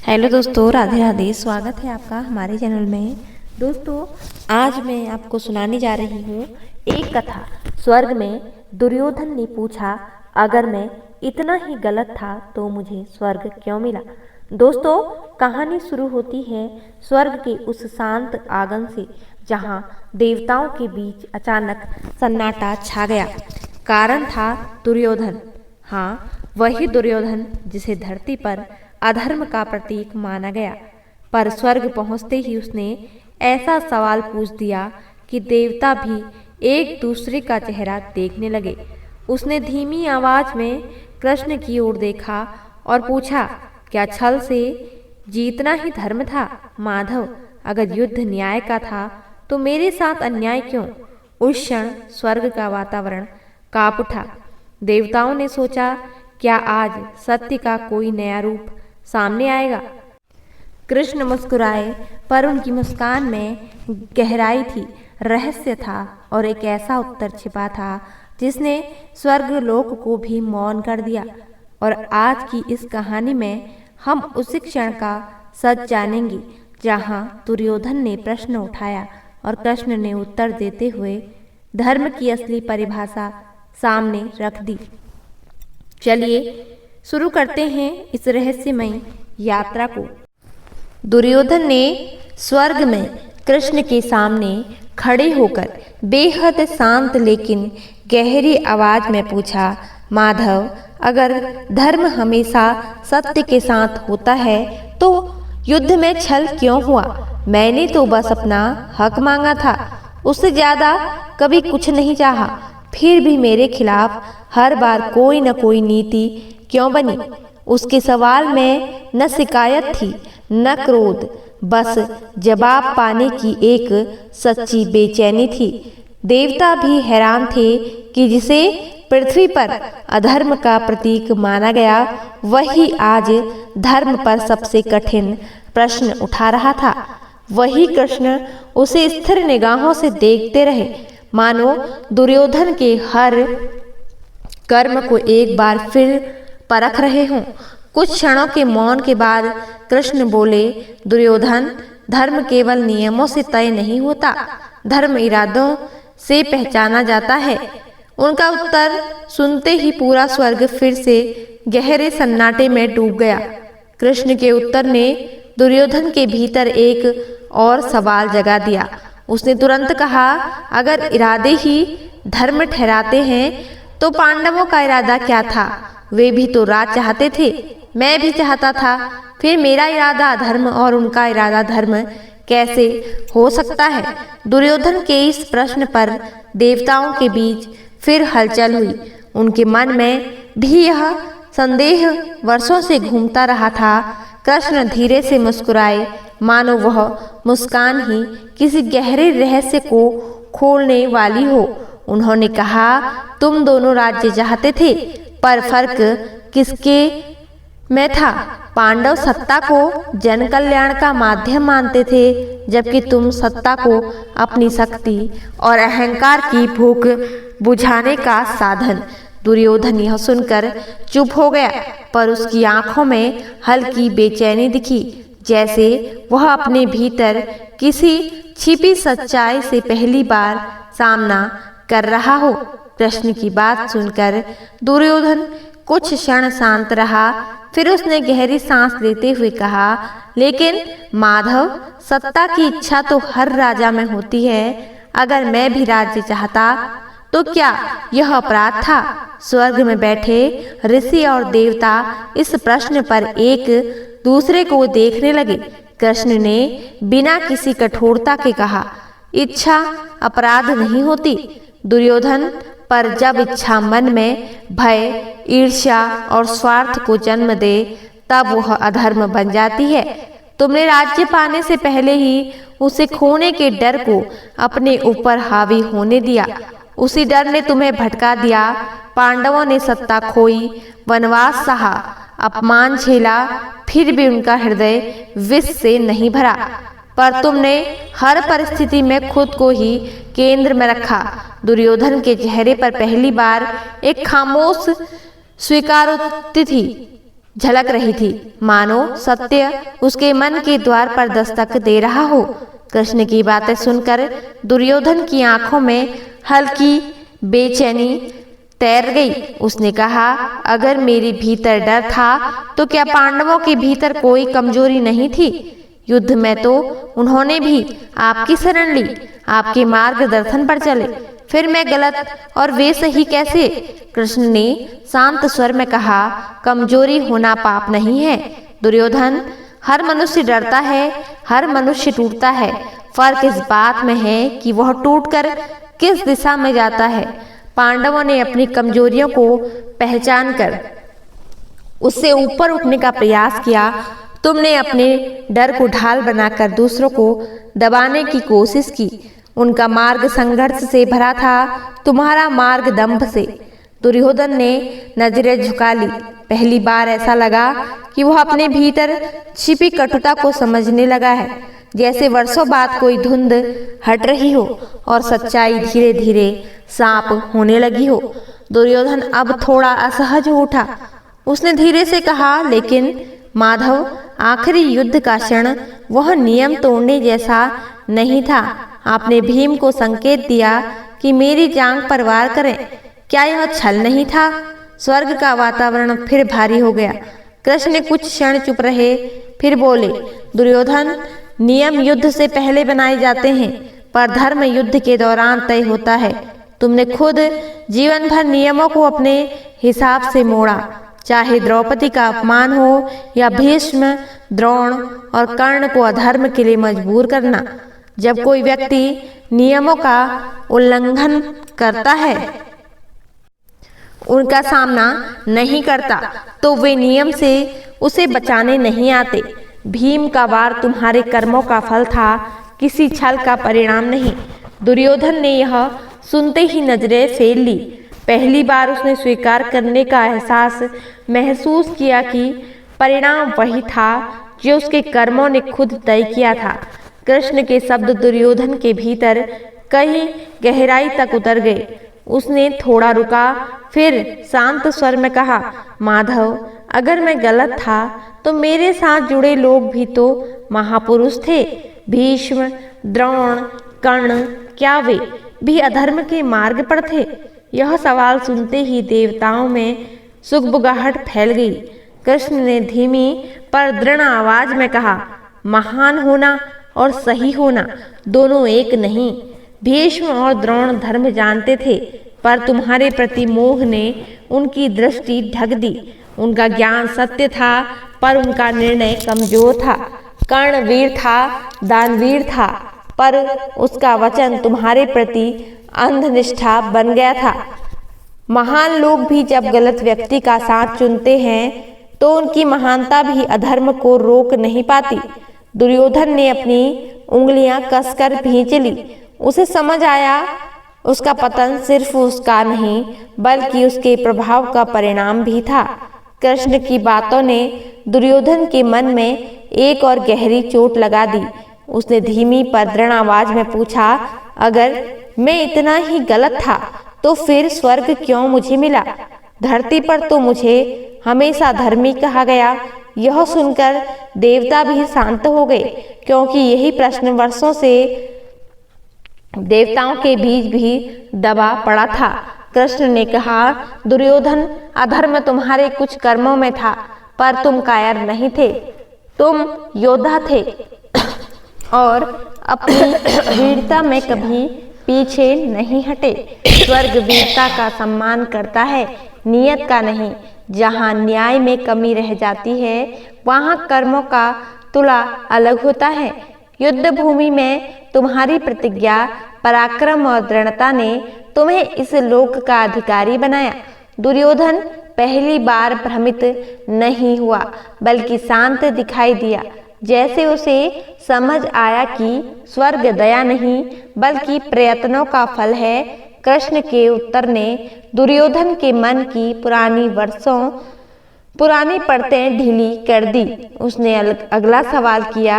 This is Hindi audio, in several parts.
हेलो दोस्तों, राधे राधे। स्वागत है आपका हमारे चैनल में। दोस्तों, आज मैं आपको सुनाने जा रही हूँ एक कथा। स्वर्ग में दुर्योधन ने पूछा, अगर मैं इतना ही गलत था तो मुझे स्वर्ग क्यों मिला। दोस्तों, कहानी शुरू होती है स्वर्ग के उस शांत आंगन से जहाँ देवताओं के बीच अचानक सन्नाटा छा गया। कारण था दुर्योधन। हाँ, वही दुर्योधन जिसे धरती पर अधर्म का प्रतीक माना गया। पर स्वर्ग पहुंचते ही उसने ऐसा सवाल पूछ दिया कि देवता भी एक दूसरे का चेहरा देखने लगे। उसने धीमी आवाज में कृष्ण की ओर देखा और पूछा, क्या छल से जीतना ही धर्म था? माधव, अगर युद्ध न्याय का था तो मेरे साथ अन्याय क्यों? उस क्षण स्वर्ग का वातावरण कांप उठा। देवताओं ने सोचा, क्या आज सत्य का कोई नया रूप सामने आएगा? कृष्ण मुस्कुराए, पर उनकी मुस्कान में गहराई थी, रहस्य था और एक ऐसा उत्तर छिपा था जिसने स्वर्ग लोक को भी मौन कर दिया। और आज की इस कहानी में हम उसी क्षण का सच जानेंगे जहां दुर्योधन ने प्रश्न उठाया और कृष्ण ने उत्तर देते हुए धर्म की असली परिभाषा सामने रख दी। चलिए शुरू करते हैं इस रहस्यमय यात्रा को। दुर्योधन ने स्वर्ग में कृष्ण के सामने खड़े होकर बेहद शांत लेकिन गहरी आवाज में पूछा, माधव, अगर धर्म हमेशा सत्य के साथ होता है तो युद्ध में छल क्यों हुआ? मैंने तो बस अपना हक मांगा था, उससे ज्यादा कभी कुछ नहीं चाहा। फिर भी मेरे खिलाफ हर बार कोई न कोई नीति क्यों बनी? उसके सवाल में न शिकायत थी न क्रोध, बस जवाब पाने की एक सच्ची बेचैनी थी। देवता भी हैरान थे कि जिसे पृथ्वी पर अधर्म का प्रतीक माना गया, वही आज धर्म पर सबसे कठिन प्रश्न उठा रहा था। वही कृष्ण उसे स्थिर निगाहों से देखते रहे, मानो दुर्योधन के हर कर्म को एक बार फिर परख रहे हों। कुछ क्षणों के मौन के बाद कृष्ण बोले, दुर्योधन, धर्म केवल नियमों से तय नहीं होता, धर्म इरादों से पहचाना जाता है। उनका उत्तर सुनते ही पूरा स्वर्ग फिर से गहरे सन्नाटे में डूब गया। कृष्ण के उत्तर ने दुर्योधन के भीतर एक और सवाल जगा दिया। उसने तुरंत कहा, अगर इरादे ही धर्म ठहराते हैं तो पांडवों का इरादा क्या था? वे भी तो राज चाहते थे, मैं भी चाहता था। फिर मेरा इरादा अधर्म और उनका इरादा धर्म कैसे हो सकता है? दुर्योधन के इस प्रश्न पर देवताओं के बीच फिर हलचल हुई। उनके मन में भी यह संदेह वर्षों से घूमता रहा था। कृष्ण धीरे से मुस्कुराए, मानो वह मुस्कान ही किसी गहरे रहस्य को खोलने वाली हो। उन्होंने कहा, तुम दोनों राज्य चाहते थे, पर फर्क किसके में था? पांडव सत्ता को जन कल्याण का माध्यम मानते थे, जबकि तुम सत्ता को अपनी शक्ति और अहंकार की भूख बुझाने का साधन। दुर्योधन यह सुनकर चुप हो गया, पर उसकी आंखों में हल्की बेचैनी दिखी, जैसे वह अपने भीतर किसी छिपी सच्चाई से पहली बार सामना कर रहा हो। कृष्ण की बात सुनकर दुर्योधन कुछ क्षण शांत रहा, फिर उसने गहरी सांस लेते हुए कहा, लेकिन माधव, सत्ता की इच्छा तो हर राजा में होती है। अगर मैं भी राज्य चाहता तो क्या यह अपराध था? स्वर्ग में बैठे ऋषि और देवता इस प्रश्न पर एक दूसरे को देखने लगे। कृष्ण ने बिना किसी कठोरता के कहा, इच्छा अपराध नहीं होती दुर्योधन, पर जब इच्छा मन में भय, ईर्ष्या और स्वार्थ को जन्म दे तब वह अधर्म बन जाती है। तुमने राज्य पाने से पहले ही उसे खोने के डर को अपने ऊपर हावी होने दिया। उसी डर ने तुम्हें भटका दिया। पांडवों ने सत्ता खोई, वनवास सहा, अपमान झेला, फिर भी उनका हृदय विष से नहीं भरा। पर तुमने हर परिस्थिति में खुद को ही केंद्र में रखा। दुर्योधन के चेहरे पर पहली बार एक खामोश स्वीकारोक्ति थी। झलक रही थी, मानो सत्य उसके मन के द्वार पर दस्तक दे रहा हो। कृष्ण की बातें सुनकर दुर्योधन की आंखों में हल्की बेचैनी तैर गई। उसने कहा, अगर मेरे भीतर डर था तो क्या पांडवों के भीतर कोई कमजोरी नहीं थी? युद्ध में तो उन्होंने भी आपकी शरण ली, आपके मार्गदर्शन पर चले, फिर मैं गलत और वे सही कैसे? कृष्ण ने शांत स्वर में कहा, कमजोरी होना पाप नहीं है दुर्योधन। हर मनुष्य डरता है, हर मनुष्य टूटता है। फर्क इस बात में है कि वह टूटकर किस दिशा में जाता है। पांडवों ने अपनी कमजोरियों को पहचान कर उससे ऊपर उठने का प्रयास किया। तुमने अपने डर को ढाल बनाकर दूसरों को दबाने की कोशिश की। उनका मार्ग संघर्ष से भरा था, तुम्हारा मार्ग दंभ से। दुर्योधन ने नजरें झुका ली। पहली बार ऐसा लगा कि वह अपने भीतर छिपी कटुता को समझने लगा है, जैसे वर्षों बाद कोई धुंध हट रही हो और सच्चाई धीरे धीरे साफ होने लगी हो। दुर्योधन अब थोड़ा असहज हो उठा। उसने धीरे से कहा, लेकिन माधव, आखिरी युद्ध का क्षण वह नियम तोड़ने जैसा नहीं था। आपने भीम को संकेत दिया कि मेरी जांग पर वार करें। क्या यह छल नहीं था? स्वर्ग का वातावरण फिर भारी हो गया। कृष्ण कुछ क्षण चुप रहे, फिर बोले, दुर्योधन, नियम युद्ध से पहले बनाए जाते हैं, पर धर्म युद्ध के दौरान तय होता है। तुमने खुद जीवन भर नियमों को अपने हिसाब से मोड़ा, चाहे द्रौपदी का अपमान हो या भीष्म, द्रोण और कर्ण को अधर्म के लिए मजबूर करना। जब कोई व्यक्ति नियमों का उल्लंघन करता है, उनका सामना नहीं करता, तो वे नियम से उसे बचाने नहीं आते। भीम का वार तुम्हारे कर्मों का फल था, किसी छल का परिणाम नहीं। दुर्योधन ने यह सुनते ही नजरें फेर ली। पहली बार उसने स्वीकार करने का एहसास महसूस किया कि परिणाम वही था जो उसके कर्मों ने खुद तय किया था। कृष्ण के शब्द दुर्योधन के भीतर कहीं गहराई तक उतर गए। उसने थोड़ा रुका, फिर शांत स्वर में कहा, माधव, अगर मैं गलत था तो मेरे साथ जुड़े लोग भी तो महापुरुष थे। भीष्म, द्रोण, कर्ण, क्या वे भी अधर्म के मार्ग पर थे? यह सवाल सुनते ही देवताओं में सुगबुगाहट फैल गई। कृष्ण ने धीमी पर दृढ़ आवाज में कहा, महान होना और सही होना दोनों एक नहीं। भीष्म और द्रोण धर्म जानते थे, पर तुम्हारे प्रति मोह ने उनकी दृष्टि ढक दी। उनका ज्ञान सत्य था, पर उनका निर्णय कमजोर था। कर्ण वीर था, दानवीर था, पर उसका वचन तुम्हारे प्रति अंधनिष्ठा बन गया था। महान लोग भी जब गलत व्यक्ति का साथ चुनते हैं तो उनकी महानता भी अधर्म को रोक नहीं पाती। दुर्योधन ने अपनी उंगलियां कसकर भींच ली। उसे समझ आया उसका पतन सिर्फ उसका नहीं बल्कि उसके प्रभाव का परिणाम भी था। कृष्ण की बातों ने दुर्योधन के मन में एक और गहरी चोट लगा दी। उसने धीमी पर दृढ़ आवाज में पूछा, अगर मैं इतना ही गलत था तो फिर स्वर्ग क्यों मुझे मिला? धरती पर तो मुझे हमेशा धर्मी कहा गया। यह सुनकर देवता भी शांत हो गए, क्योंकि यही प्रश्न वर्षों से देवताओं के बीच भी दबा पड़ा था। कृष्ण ने कहा, दुर्योधन, अधर्म तुम्हारे कुछ कर्मों में था, पर तुम कायर नहीं थे, तुम योद्धा थे और अपनी वीरता में कभी पीछे नहीं हटे। स्वर्ग वीरता का सम्मान करता है, नियत का नहीं। जहाँ न्याय में कमी रह जाती है, वहाँ कर्मों का तुला अलग होता है। युद्ध भूमि में तुम्हारी प्रतिज्ञा, पराक्रम और दृढ़ता ने तुम्हें इस लोक का अधिकारी बनाया। दुर्योधन पहली बार भ्रमित नहीं हुआ, बल्कि शांत दिखाई दिया, जैसे उसे समझ आया कि स्वर्ग दया नहीं बल्कि प्रयत्नों का फल है। कृष्ण के उत्तर ने दुर्योधन के मन की पुरानी परतें ढीली कर दी। उसने अगला सवाल किया,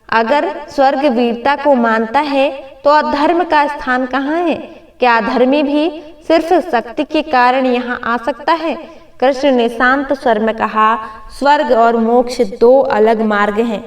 अगर स्वर्ग वीरता को मानता है तो अधर्म का स्थान कहाँ है? क्या अधर्मी भी सिर्फ शक्ति के कारण यहाँ आ सकता है? कृष्ण ने शांत स्वर में कहा, स्वर्ग और मोक्ष दो अलग मार्ग हैं।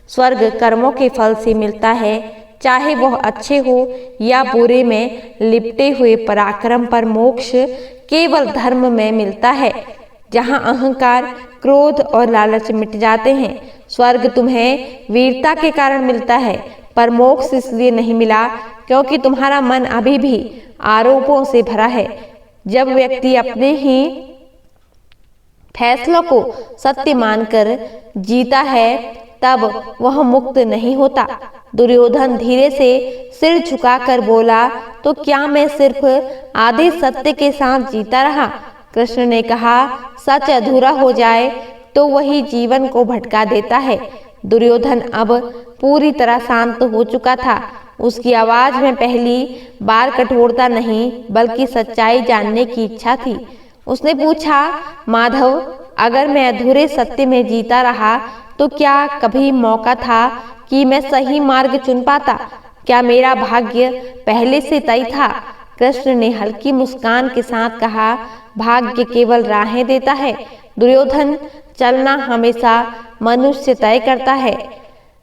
स्वर्ग कर्मों के फल से मिलता है, चाहे वह अच्छे हो या बुरे में लिपटे हुए पराक्रम पर मोक्ष केवल धर्म में मिलता है, जहाँ अहंकार, क्रोध और लालच मिट जाते हैं। स्वर्ग तुम्हें वीरता के कारण मिलता है, पर मोक्ष इसलिए नहीं मिला क्योंकि तुम्हारा मन अभी भी आरोपों से भरा है। जब व्यक्ति अपने ही फैसलों को सत्य मानकर जीता है तब वह मुक्त नहीं होता। दुर्योधन धीरे से सिर झुकाकर बोला, तो क्या मैं सिर्फ आधे सत्य के साथ जीता रहा? कृष्ण ने कहा, सच अधूरा हो जाए तो वही जीवन को भटका देता है। दुर्योधन अब पूरी तरह शांत हो चुका था। उसकी आवाज में पहली बार कठोरता नहीं बल्कि सच्चाई जानने की इच्छा थी। उसने पूछा, माधव, अगर मैं अधूरे सत्य में जीता रहा तो क्या कभी मौका था कि मैं सही मार्ग चुन पाता? क्या मेरा भाग्य पहले से तय था? कृष्ण ने हल्की मुस्कान के साथ कहा, भाग्य केवल राहें देता है दुर्योधन, चलना हमेशा मनुष्य तय करता है।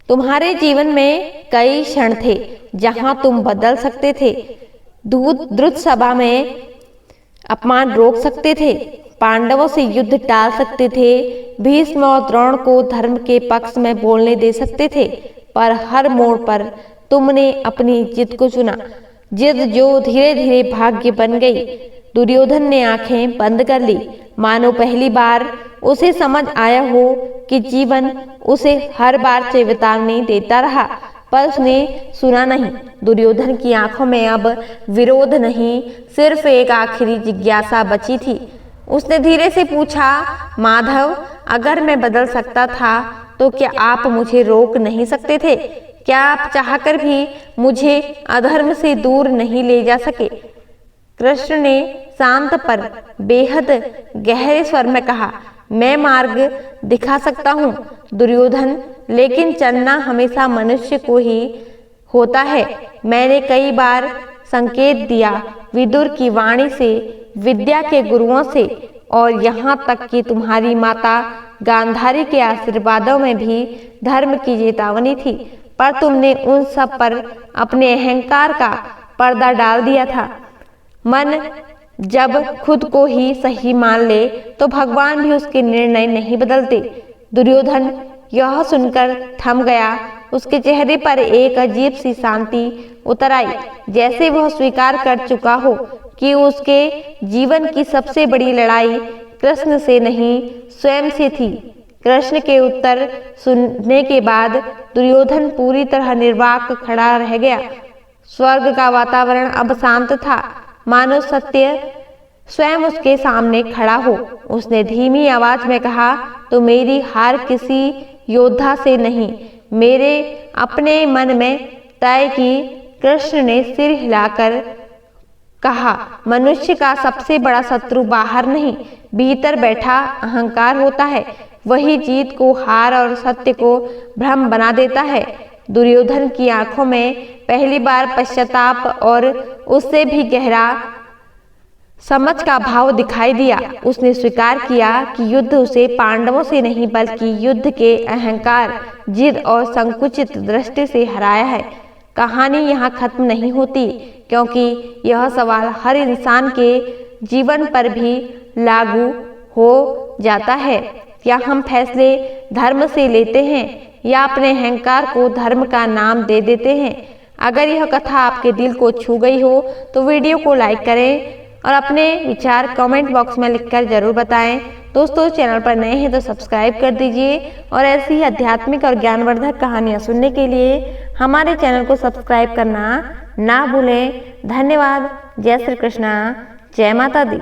तुम्हारे जीवन में कई क्षण थे जहां तुम बदल सकते थे। द्रुत सभा में अपमान रोक सकते थे, पांडवों से युद्ध टाल सकते थे, भीष्म और द्रोण को धर्म के पक्ष में बोलने दे सकते थे, पर हर मोड़ पर तुमने अपनी जिद को चुना, जिद जो धीरे धीरे भाग्य बन गई। दुर्योधन ने आंखें बंद कर ली, मानो पहली बार उसे समझ आया हो कि जीवन उसे हर बार चेतावनी देता रहा, पर उसने सुना नहीं। दुर्योधन की आंखों में अब विरोध नहीं, सिर्फ एक आखिरी जिज्ञासा बची थी। उसने धीरे से पूछा, माधव, अगर मैं बदल सकता था तो क्या आप मुझे रोक नहीं सकते थे? क्या आप चाहकर भी मुझे अधर्म से दूर नहीं ले जा सके? कृष्ण ने शांत पर बेहद गहरे स्वर में कहा, मैं मार्ग दिखा सकता हूँ दुर्योधन, लेकिन चलना हमेशा मनुष्य को ही होता है। मैंने कई बार संकेत दिया, विदुर की वाणी से, विद्या के गुरुओं से, और यहाँ तक कि तुम्हारी माता गांधारी के आशीर्वादों में भी धर्म की चेतावनी थी, पर तुमने उन सब पर अपने अहंकार का पर्दा डाल दिया था। मन जब खुद को ही सही मान ले तो भगवान भी उसके निर्णय नहीं बदलते। दुर्योधन यह सुनकर थम गया। उसके चेहरे पर एक अजीब सी शांति उतर आई, जैसे वह स्वीकार कर चुका हो कि उसके जीवन की सबसे बड़ी लड़ाई कृष्ण से नहीं, स्वयं से थी। कृष्ण के उत्तर सुनने के बाद दुर्योधन पूरी तरह निर्वाक खड़ा रह गया। स्वर्ग का वातावरण अब शांत था, मानो सत्य स्वयं उसके सामने खड़ा हो। उसने धीमी आवाज में कहा, तो मेरी हार किसी योद्धा से नहीं, मेरे अपने मन में तय की। कृष्ण ने सिर हिलाकर कहा, मनुष्य का सबसे बड़ा शत्रु बाहर नहीं, भीतर बैठा अहंकार होता है। वही जीत को हार और सत्य को भ्रम बना देता है। दुर्योधन की आंखों में पहली बार पश्चाताप और उससे भी गहरा समझ का भाव दिखाई दिया। उसने स्वीकार किया कि युद्ध उसे पांडवों से नहीं बल्कि युद्ध के अहंकार, जिद और संकुचित दृष्टि से हराया है। कहानी यहाँ खत्म नहीं होती, क्योंकि यह सवाल हर इंसान के जीवन पर भी लागू हो जाता है। क्या हम फैसले धर्म से लेते हैं या अपने अहंकार को धर्म का नाम दे देते हैं? अगर यह कथा आपके दिल को छू गई हो तो वीडियो को लाइक करें और अपने विचार कमेंट बॉक्स में लिखकर जरूर बताएं। दोस्तों, चैनल पर नए हैं तो सब्सक्राइब कर दीजिए और ऐसी ही आध्यात्मिक और ज्ञानवर्धक कहानियाँ सुनने के लिए हमारे चैनल को सब्सक्राइब करना ना भूलें। धन्यवाद। जय श्री कृष्णा, जय माता दी।